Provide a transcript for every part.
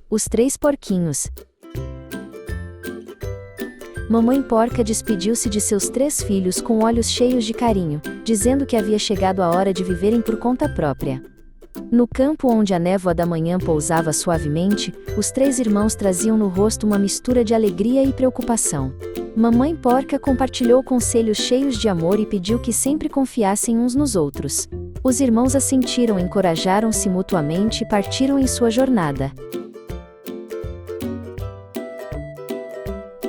Os 3 porquinhos. Mamãe Porca despediu-se de seus 3 filhos com olhos cheios de carinho, dizendo que havia chegado a hora de viverem por conta própria. No campo onde a névoa da manhã pousava suavemente, os 3 irmãos traziam no rosto uma mistura de alegria e preocupação. Mamãe Porca compartilhou conselhos cheios de amor e pediu que sempre confiassem uns nos outros. Os irmãos assentiram, encorajaram-se mutuamente e partiram em sua jornada.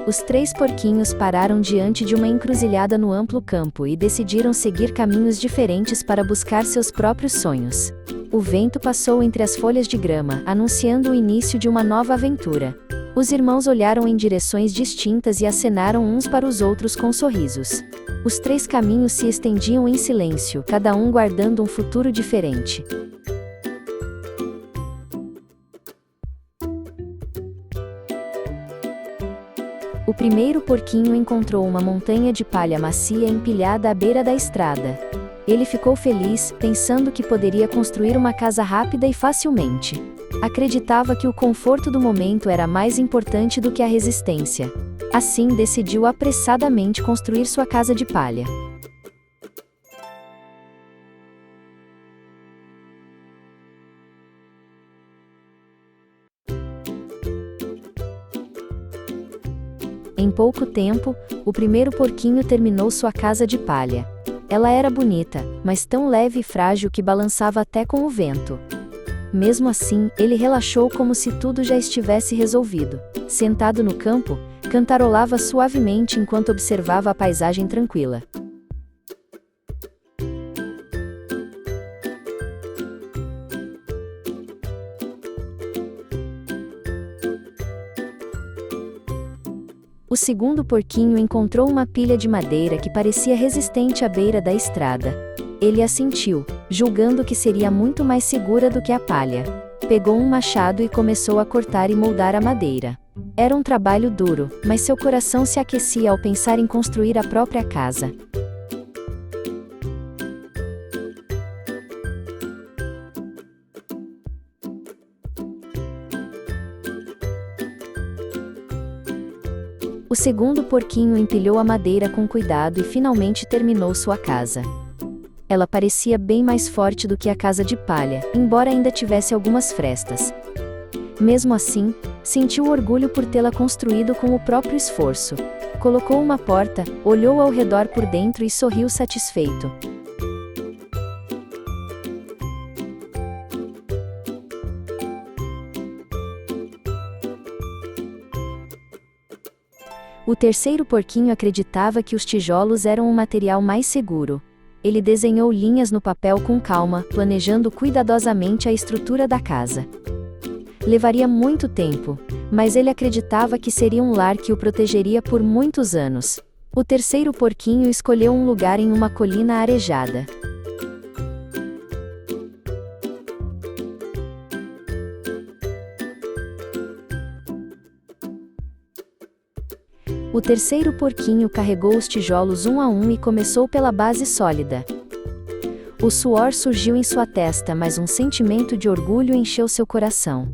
Os 3 porquinhos pararam diante de uma encruzilhada no amplo campo e decidiram seguir caminhos diferentes para buscar seus próprios sonhos. O vento passou entre as folhas de grama, anunciando o início de uma nova aventura. Os irmãos olharam em direções distintas e acenaram uns para os outros com sorrisos. Os 3 caminhos se estendiam em silêncio, cada um guardando um futuro diferente. O primeiro porquinho encontrou uma montanha de palha macia empilhada à beira da estrada. Ele ficou feliz, pensando que poderia construir uma casa rápida e facilmente. Acreditava que o conforto do momento era mais importante do que a resistência. Assim, decidiu apressadamente construir sua casa de palha. Em pouco tempo, o primeiro porquinho terminou sua casa de palha. Ela era bonita, mas tão leve e frágil que balançava até com o vento. Mesmo assim, ele relaxou como se tudo já estivesse resolvido. Sentado no campo, cantarolava suavemente enquanto observava a paisagem tranquila. O segundo porquinho encontrou uma pilha de madeira que parecia resistente à beira da estrada. Ele assentiu, julgando que seria muito mais segura do que a palha. Pegou um machado e começou a cortar e moldar a madeira. Era um trabalho duro, mas seu coração se aquecia ao pensar em construir a própria casa. O segundo porquinho empilhou a madeira com cuidado e finalmente terminou sua casa. Ela parecia bem mais forte do que a casa de palha, embora ainda tivesse algumas frestas. Mesmo assim, sentiu orgulho por tê-la construído com o próprio esforço. Colocou uma porta, olhou ao redor por dentro e sorriu satisfeito. O terceiro porquinho acreditava que os tijolos eram um material mais seguro. Ele desenhou linhas no papel com calma, planejando cuidadosamente a estrutura da casa. Levaria muito tempo, mas ele acreditava que seria um lar que o protegeria por muitos anos. O terceiro porquinho escolheu um lugar em uma colina arejada. O terceiro porquinho carregou os tijolos um a um e começou pela base sólida. O suor surgiu em sua testa, mas um sentimento de orgulho encheu seu coração.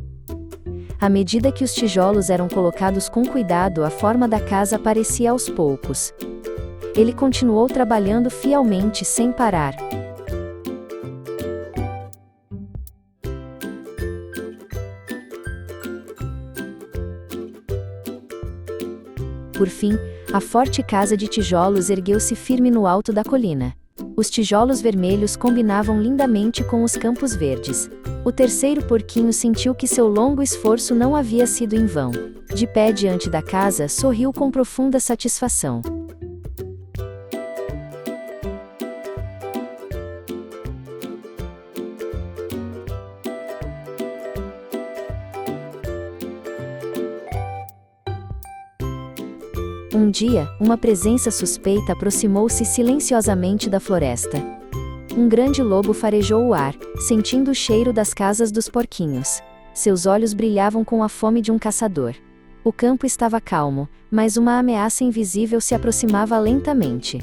À medida que os tijolos eram colocados com cuidado, a forma da casa aparecia aos poucos. Ele continuou trabalhando fielmente sem parar. Por fim, a forte casa de tijolos ergueu-se firme no alto da colina. Os tijolos vermelhos combinavam lindamente com os campos verdes. O terceiro porquinho sentiu que seu longo esforço não havia sido em vão. De pé diante da casa, sorriu com profunda satisfação. Um dia, uma presença suspeita aproximou-se silenciosamente da floresta. Um grande lobo farejou o ar, sentindo o cheiro das casas dos porquinhos. Seus olhos brilhavam com a fome de um caçador. O campo estava calmo, mas uma ameaça invisível se aproximava lentamente.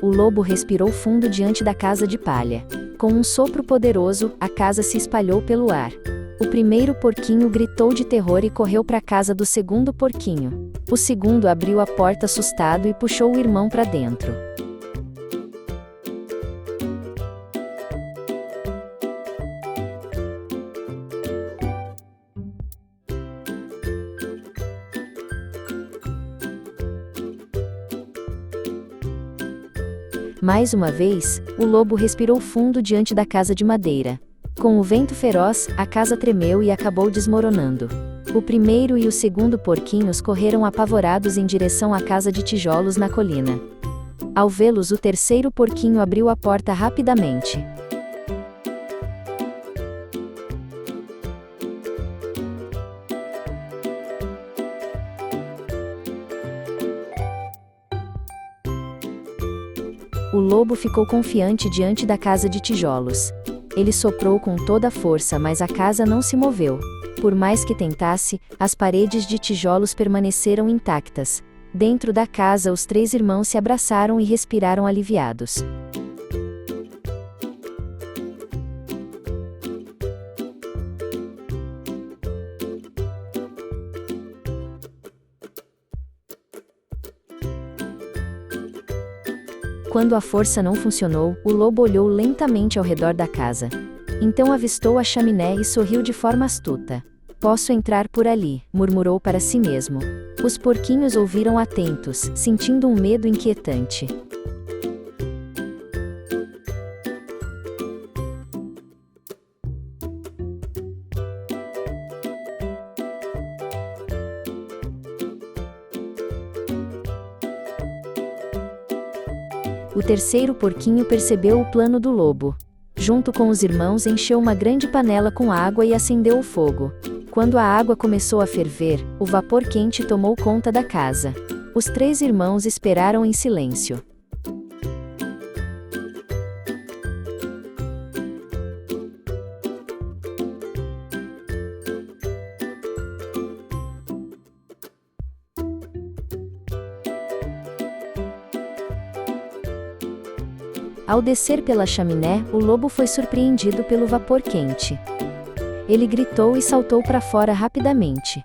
o lobo respirou fundo diante da casa de palha. Com um sopro poderoso, a casa se espalhou pelo ar. O primeiro porquinho gritou de terror e correu para a casa do segundo porquinho. O segundo abriu a porta assustado e puxou o irmão para dentro. Mais uma vez, o lobo respirou fundo diante da casa de madeira. Com o vento feroz, a casa tremeu e acabou desmoronando. O primeiro e o segundo porquinhos correram apavorados em direção à casa de tijolos na colina. Ao vê-los, o terceiro porquinho abriu a porta rapidamente. O lobo ficou confiante diante da casa de tijolos. Ele soprou com toda a força, mas a casa não se moveu. Por mais que tentasse, as paredes de tijolos permaneceram intactas. Dentro da casa, os três irmãos se abraçaram e respiraram aliviados. Quando a força não funcionou, o lobo olhou lentamente ao redor da casa. Então avistou a chaminé e sorriu de forma astuta. "Posso entrar por ali", murmurou para si mesmo. Os porquinhos ouviram atentos, sentindo um medo inquietante. O terceiro porquinho percebeu o plano do lobo. Junto com os irmãos, encheu uma grande panela com água e acendeu o fogo. Quando a água começou a ferver, o vapor quente tomou conta da casa. Os três irmãos esperaram em silêncio. Ao descer pela chaminé, o lobo foi surpreendido pelo vapor quente. Ele gritou e saltou para fora rapidamente.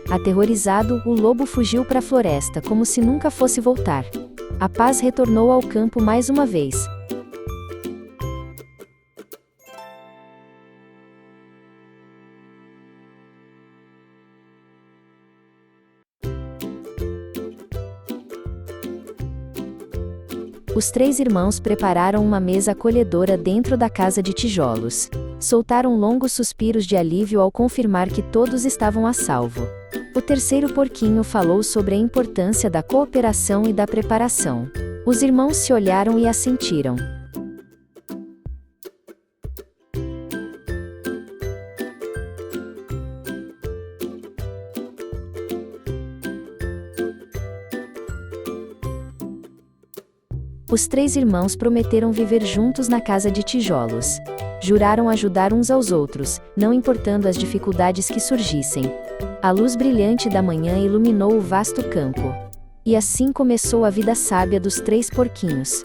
Aterrorizado, o lobo fugiu para a floresta como se nunca fosse voltar. A paz retornou ao campo mais uma vez. Os três irmãos prepararam uma mesa acolhedora dentro da casa de tijolos. Soltaram longos suspiros de alívio ao confirmar que todos estavam a salvo. O terceiro porquinho falou sobre a importância da cooperação e da preparação. Os irmãos se olharam e assentiram. Os três irmãos prometeram viver juntos na casa de tijolos. Juraram ajudar uns aos outros, não importando as dificuldades que surgissem. A luz brilhante da manhã iluminou o vasto campo. E assim começou a vida sábia dos três porquinhos.